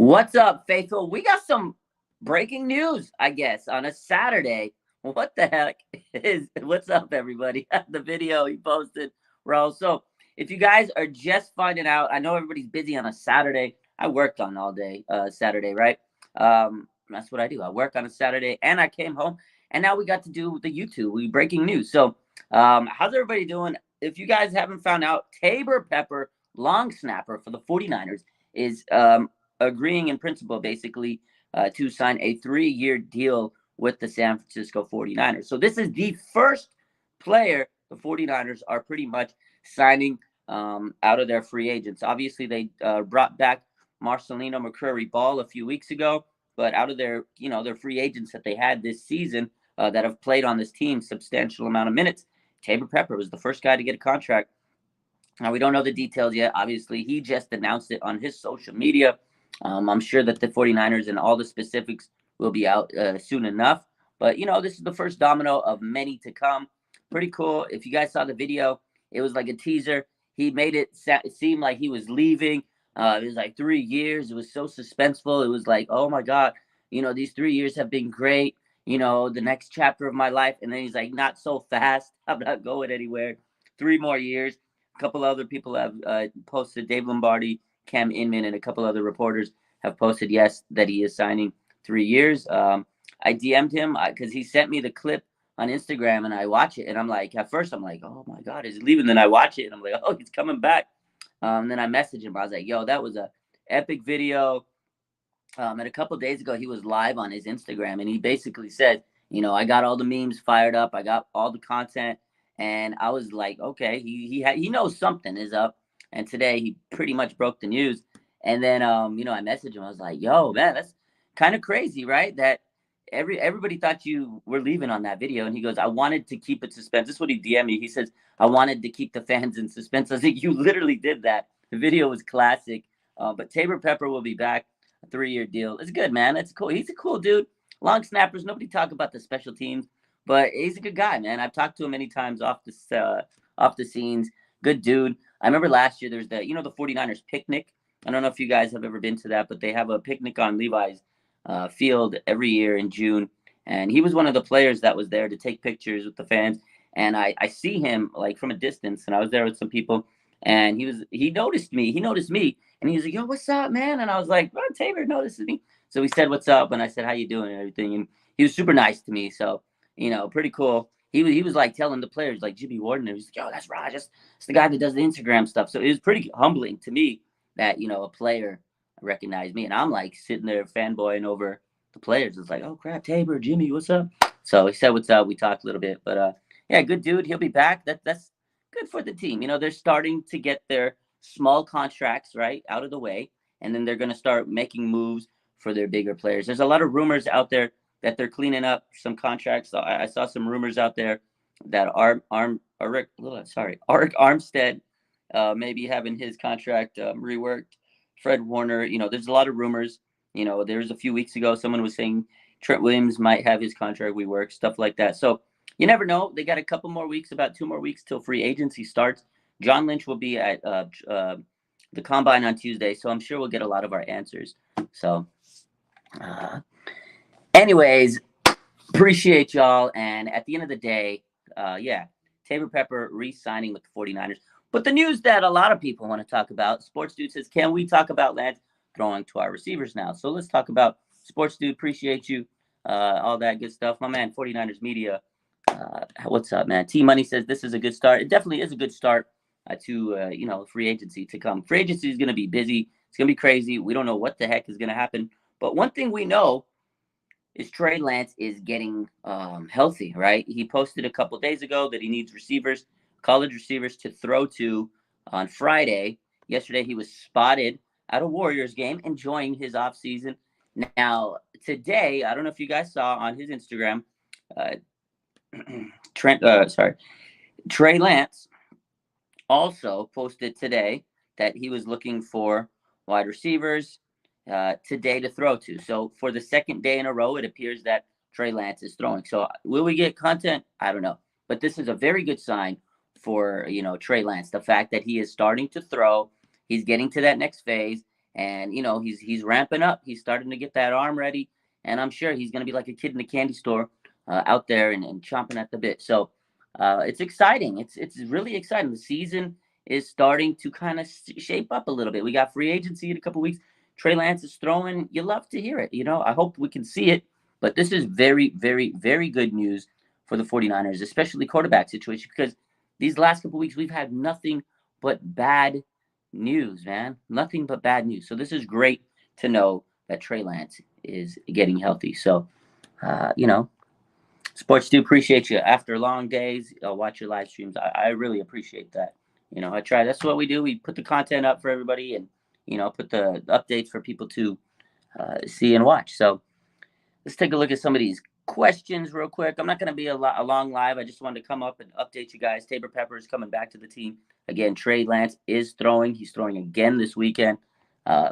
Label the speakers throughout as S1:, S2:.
S1: What's up, faithful? We got some breaking news, I guess, on a Saturday. What the heck is what's up, everybody? The video he posted, bro. So, if you guys are just finding out, I know everybody's busy on a Saturday. I worked on all day Saturday, right? That's what I do. I work on a Saturday, and I came home, and now we got to do the YouTube. We breaking news. So, how's everybody doing? If you guys haven't found out, Tabor Pepper, long snapper for the 49ers, is agreeing in principle, basically, to sign a 3-year deal with the San Francisco 49ers. So this is the first player the 49ers are pretty much signing out of their free agents. Obviously, they brought back Marcelino McCurry Ball a few weeks ago, but out of their, their free agents that they had this season that have played on this team substantial amount of minutes, Taybor Pepper was the first guy to get a contract. Now, we don't know the details yet. Obviously, he just announced it on his social media. I'm sure that the 49ers and all the specifics will be out soon enough. But, this is the first domino of many to come. Pretty cool. If you guys saw the video, it was like a teaser. He made it seem like he was leaving. It was like 3 years. It was so suspenseful. It was like, oh, my God, these 3 years have been great. The next chapter of my life. And then he's like, not so fast. I'm not going anywhere. 3 more years. A couple other people have posted, Dave Lombardi, Cam Inman, and a couple other reporters have posted, yes, that he is signing 3 years. I DM'd him because he sent me the clip on Instagram, and I watch it, and I'm like, at first I'm like, oh my God, is he leaving? Then I watch it, and I'm like, oh, he's coming back. And then I messaged him. I was like, yo, that was a epic video. And a couple days ago, he was live on his Instagram, and he basically said, I got all the memes fired up. I got all the content. And I was like, okay, he knows something is up. And today he pretty much broke the news. And then, I messaged him. I was like, yo, man, that's kind of crazy, right? That everybody thought you were leaving on that video. And he goes, I wanted to keep it suspense. This is what he DM'd me. He says, I wanted to keep the fans in suspense. I think you literally did that. The video was classic. But Tabor Pepper will be back. A 3-year deal. It's good, man. It's cool. He's a cool dude. Long snappers. Nobody talk about the special teams. But he's a good guy, man. I've talked to him many times off the scenes. Good dude. I remember last year there's the 49ers picnic. I don't know if you guys have ever been to that, but they have a picnic on Levi's field every year in June. And he was one of the players that was there to take pictures with the fans. And I see him like from a distance, and I was there with some people, and he noticed me. He noticed me, and he was like, yo, what's up, man? And I was like, oh, Tabor notices me. So he said, what's up? And I said, how you doing and everything. And he was super nice to me. So pretty cool. He was like telling the players, like Jimmy Warden, and he was like, yo, that's Raj. That's the guy that does the Instagram stuff. So it was pretty humbling to me that, a player recognized me. And I'm like sitting there fanboying over the players. It's like, oh, crap, Tabor, Jimmy, what's up? So he said, what's up? We talked a little bit. But, yeah, good dude. He'll be back. That's good for the team. They're starting to get their small contracts, right, out of the way. And then they're going to start making moves for their bigger players. There's a lot of rumors out there that they're cleaning up some contracts. So I saw some rumors out there that Arik Armstead may be having his contract reworked. Fred Warner, there's a lot of rumors. There was a few weeks ago, someone was saying Trent Williams might have his contract reworked, stuff like that. So you never know. They got a couple more weeks, about 2 more weeks till free agency starts. John Lynch will be at the Combine on Tuesday, so I'm sure we'll get a lot of our answers. So anyways, appreciate y'all. And at the end of the day, Tabor Pepper re-signing with the 49ers. But the news that a lot of people want to talk about, Sports Dude says, can we talk about Lance throwing to our receivers now? So let's talk about Sports Dude. Appreciate you. All that good stuff. My man, 49ers Media. What's up, man? T-Money says this is a good start. It definitely is a good start to free agency to come. Free agency is going to be busy. It's going to be crazy. We don't know what the heck is going to happen. But one thing we know is Trey Lance is getting healthy, right? He posted a couple days ago that he needs receivers, college receivers to throw to on Friday. Yesterday, he was spotted at a Warriors game enjoying his offseason. Now, today, I don't know if you guys saw on his Instagram, Trey Lance also posted today that he was looking for wide receivers today to throw to. So for the second day in a row, it appears that Trey Lance is throwing. So will we get content? I don't know. But this is a very good sign for, Trey Lance. The fact that he is starting to throw, he's getting to that next phase, And he's ramping up. He's starting to get that arm ready, and I'm sure he's going to be like a kid in a candy store out there and chomping at the bit. So it's exciting. It's really exciting. The season is starting to kind of shape up a little bit. We got free agency in a couple weeks. Trey Lance is throwing. You love to hear it. I hope we can see it. But this is very, very, very good news for the 49ers, especially quarterback situation, because these last couple weeks we've had nothing but bad news, man. Nothing but bad news. So this is great to know that Trey Lance is getting healthy. So, sports do appreciate you. After long days, I'll watch your live streams. I really appreciate that. I try. That's what we do. We put the content up for everybody, and put the updates for people to see and watch. So let's take a look at some of these questions real quick. I'm not going to be a long live. I just wanted to come up and update you guys. Taybor Pepper is coming back to the team. Again, Trey Lance is throwing. He's throwing again this weekend.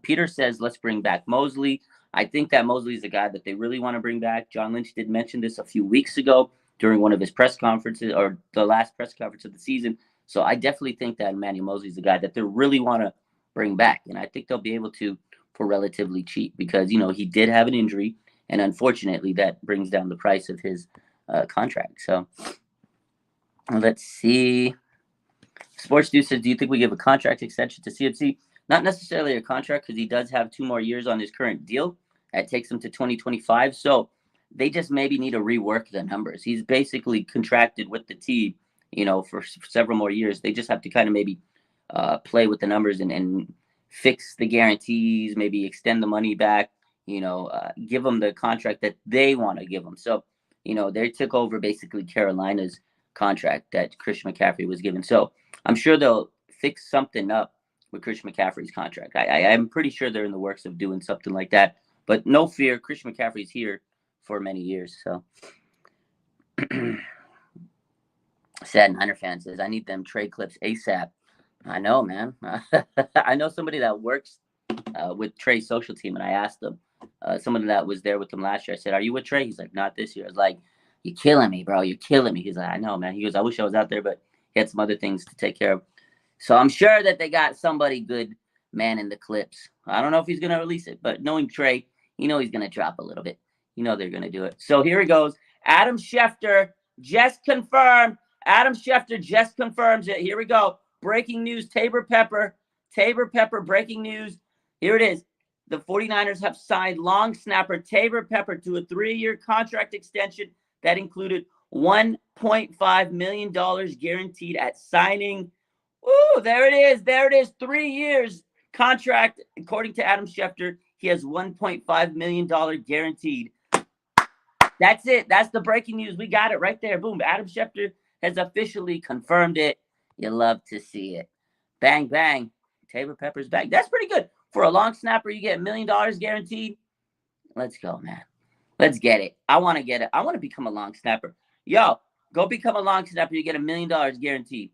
S1: Peter says, let's bring back Mosley. I think that Mosley is a guy that they really want to bring back. John Lynch did mention this a few weeks ago during one of his press conferences, or the last press conference of the season. So I definitely think that Emmanuel Mosley is a guy that they really want to bring back. And I think they'll be able to for relatively cheap because, he did have an injury. And unfortunately, that brings down the price of his contract. So let's see. Sports Dude says, do you think we give a contract extension to CMC? Not necessarily a contract because he does have 2 more years on his current deal. That takes him to 2025. So they just maybe need to rework the numbers. He's basically contracted with the team, for several more years. They just have to kind of maybe play with the numbers and fix the guarantees, maybe extend the money back, give them the contract that they want to give them. So, they took over basically Carolina's contract that Christian McCaffrey was given. So I'm sure they'll fix something up with Christian McCaffrey's contract. I'm pretty sure they're in the works of doing something like that. But no fear, Christian McCaffrey's here for many years. So Sad Niner fan says, I need them trade clips ASAP. I know, man. I know somebody that works with Trey's social team, and I asked them, somebody that was there with him last year, I said, are you with Trey? He's like, not this year. I was like, you're killing me, bro. You're killing me. He's like, I know, man. He goes, I wish I was out there, but he had some other things to take care of. So I'm sure that they got somebody good, man, in the clips. I don't know if he's going to release it, but knowing Trey, he's going to drop a little bit. They're going to do it. So here he goes. Adam Schefter just confirmed. Adam Schefter just confirms it. Here we go. Breaking news, Taybor Pepper. Taybor Pepper, breaking news. Here it is. The 49ers have signed long snapper Taybor Pepper to a 3-year contract extension that included $1.5 million guaranteed at signing. Ooh, there it is. There it is. 3 years contract. According to Adam Schefter, he has $1.5 million guaranteed. That's it. That's the breaking news. We got it right there. Boom. Adam Schefter has officially confirmed it. You love to see it. Bang, bang. Taybor Pepper's back. That's pretty good. For a long snapper, you get $1 million guaranteed. Let's go, man. Let's get it. I want to get it. I want to become a long snapper. Yo, go become a long snapper. You get $1 million guaranteed.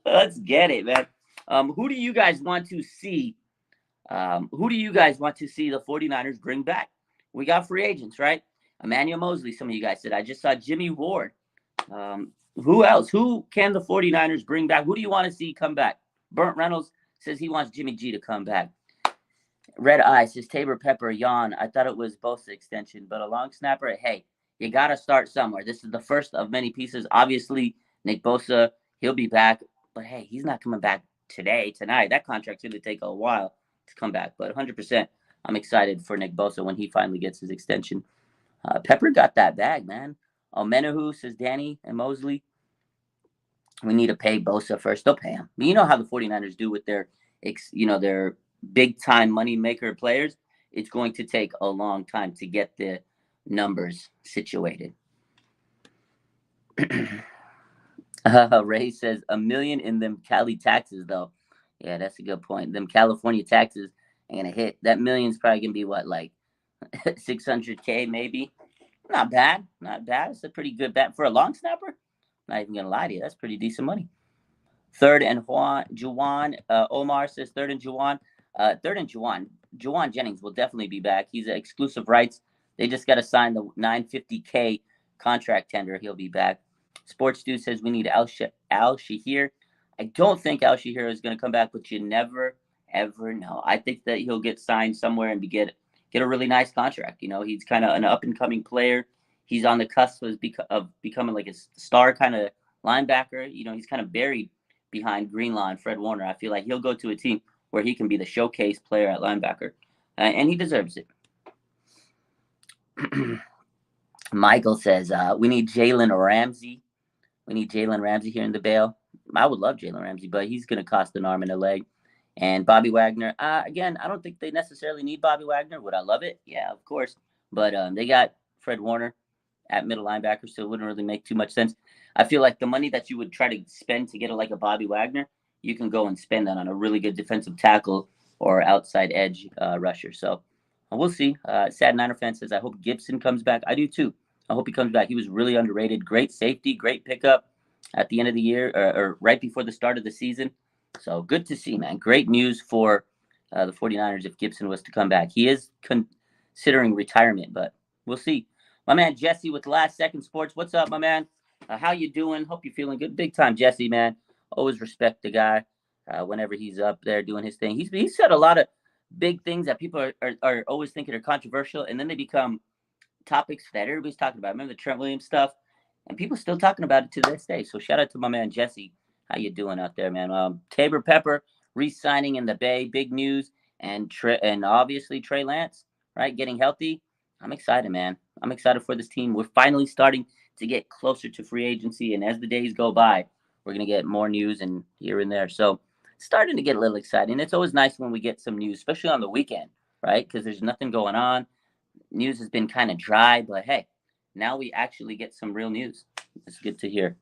S1: Let's get it, man. Who do you guys want to see? Who do you guys want to see the 49ers bring back? We got free agents, right? Emmanuel Mosley, some of you guys said. I just saw Jimmy Ward. Who else? Who can the 49ers bring back? Who do you want to see come back? Burnt Reynolds says he wants Jimmy G to come back. Red Eye says Taybor Pepper, yawn. I thought it was Bosa extension, but a long snapper, hey, you got to start somewhere. This is the first of many pieces. Obviously, Nick Bosa, he'll be back. But, hey, he's not coming back tonight. That contract's going to take a while to come back. But 100%, I'm excited for Nick Bosa when he finally gets his extension. Pepper got that bag, man. Menahu says Danny and Mosley. We need to pay Bosa first. They'll pay him. But you know how the 49ers do with their big-time money maker players. It's going to take a long time to get the numbers situated. Ray says $1 million in them Cali taxes, though. Yeah, that's a good point. Them California taxes ain't gonna hit. That million's probably gonna be what, like $600K maybe. Not bad. Not bad. It's a pretty good bet for a long snapper. Not even gonna lie to you. That's pretty decent money. Third and Juwan. Omar says third and Juwan. Third and Juwan. Juwan Jennings will definitely be back. He's an exclusive rights. They just got to sign the $950K contract tender. He'll be back. Sports Dude says we need Al Shahir. I don't think Al Shahir is going to come back, but you never, ever know. I think that he'll get signed somewhere and get a really nice contract. He's kind of an up and coming player. He's on the cusp of becoming like a star kind of linebacker. He's kind of buried behind Greenlaw and Fred Warner. I feel like he'll go to a team where he can be the showcase player at linebacker, and he deserves it. Michael says, we need Jalen Ramsey. We need Jalen Ramsey here in the Bale. I would love Jalen Ramsey, but he's going to cost an arm and a leg. And Bobby Wagner, again, I don't think they necessarily need Bobby Wagner. Would I love it? Yeah, of course. But they got Fred Warner at middle linebacker, so it wouldn't really make too much sense. I feel like the money that you would try to spend to get a Bobby Wagner, you can go and spend that on a really good defensive tackle or outside edge rusher. So we'll see. Sad Niner fan says, I hope Gibson comes back. I do too. I hope he comes back. He was really underrated. Great safety, great pickup at the end of the year or right before the start of the season. So good to see, man. Great news for the 49ers if Gibson was to come back. He is considering retirement, but we'll see. My man Jesse with Last Second Sports. What's up, my man? How you doing? Hope you're feeling good. Big time, Jesse, man. Always respect the guy whenever he's up there doing his thing. He's said a lot of big things that people are always thinking are controversial, and then they become topics that everybody's talking about. Remember the Trent Williams stuff? And people still talking about it to this day. So shout out to my man Jesse. How you doing out there, man? Tabor Pepper re-signing in the Bay, big news, and obviously Trey Lance, right, getting healthy. I'm excited, man. I'm excited for this team. We're finally starting to get closer to free agency, and as the days go by, we're gonna get more news and here and there. So starting to get a little exciting. It's always nice when we get some news, especially on the weekend, right? Because there's nothing going on. News has been kind of dry, but hey, now we actually get some real news. It's good to hear.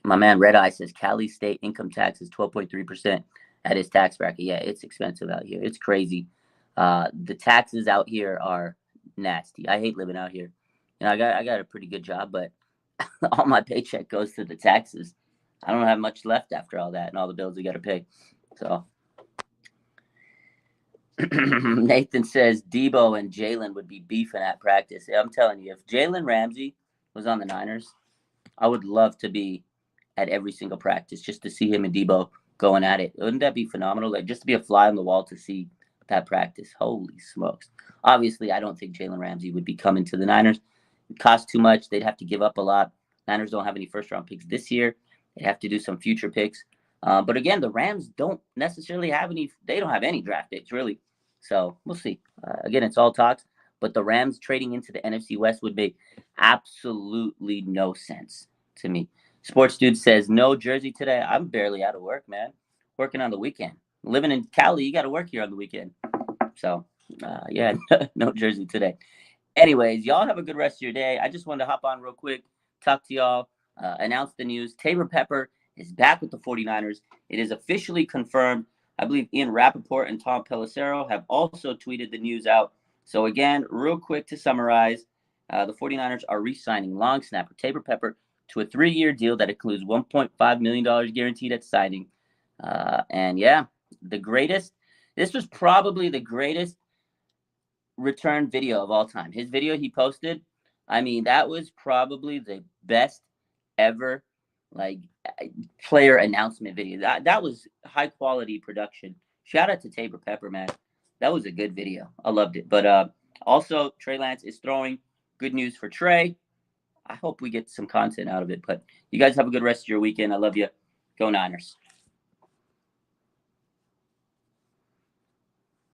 S1: My man Red Eye says Cali State income tax is 12.3% at his tax bracket. Yeah, it's expensive out here. It's crazy. The taxes out here are nasty. I hate living out here. I got a pretty good job, but all my paycheck goes to the taxes. I don't have much left after all that and all the bills we got to pay. So Nathan says Debo and Jalen would be beefing at practice. I'm telling you, if Jalen Ramsey was on the Niners, I would love to be at every single practice just to see him and Debo going at it. Wouldn't that be phenomenal? Like just to be a fly on the wall to see that practice. Holy smokes. Obviously, I don't think Jalen Ramsey would be coming to the Niners. It costs too much. They'd have to give up a lot. Niners don't have any first-round picks this year. They'd have to do some future picks. But again, the Rams don't necessarily have any. They don't have any draft picks, really. So we'll see. Again, it's all talks. But the Rams trading into the NFC West would make absolutely no sense to me. Sports Dude says, no jersey today. I'm barely out of work, man. Working on the weekend. Living in Cali, you got to work here on the weekend. So, yeah, no jersey today. Anyways, y'all have a good rest of your day. I just wanted to hop on real quick, talk to y'all, announce the news. Tabor Pepper is back with the 49ers. It is officially confirmed. I believe Ian Rappaport and Tom Pelissero have also tweeted the news out. So, again, real quick to summarize, the 49ers are re-signing long snapper Taybor Pepper to a 3-year deal that includes $1.5 million guaranteed at signing. And yeah, this was probably the greatest return video of all time. His video he posted, I mean, that was probably the best ever player announcement video. That was high quality production. Shout out to Tabor Pepper, man. That was a good video. I loved it. But also Trey Lance is throwing. Good news for Trey. I hope we get some content out of it. But you guys have a good rest of your weekend. I love you. Go Niners.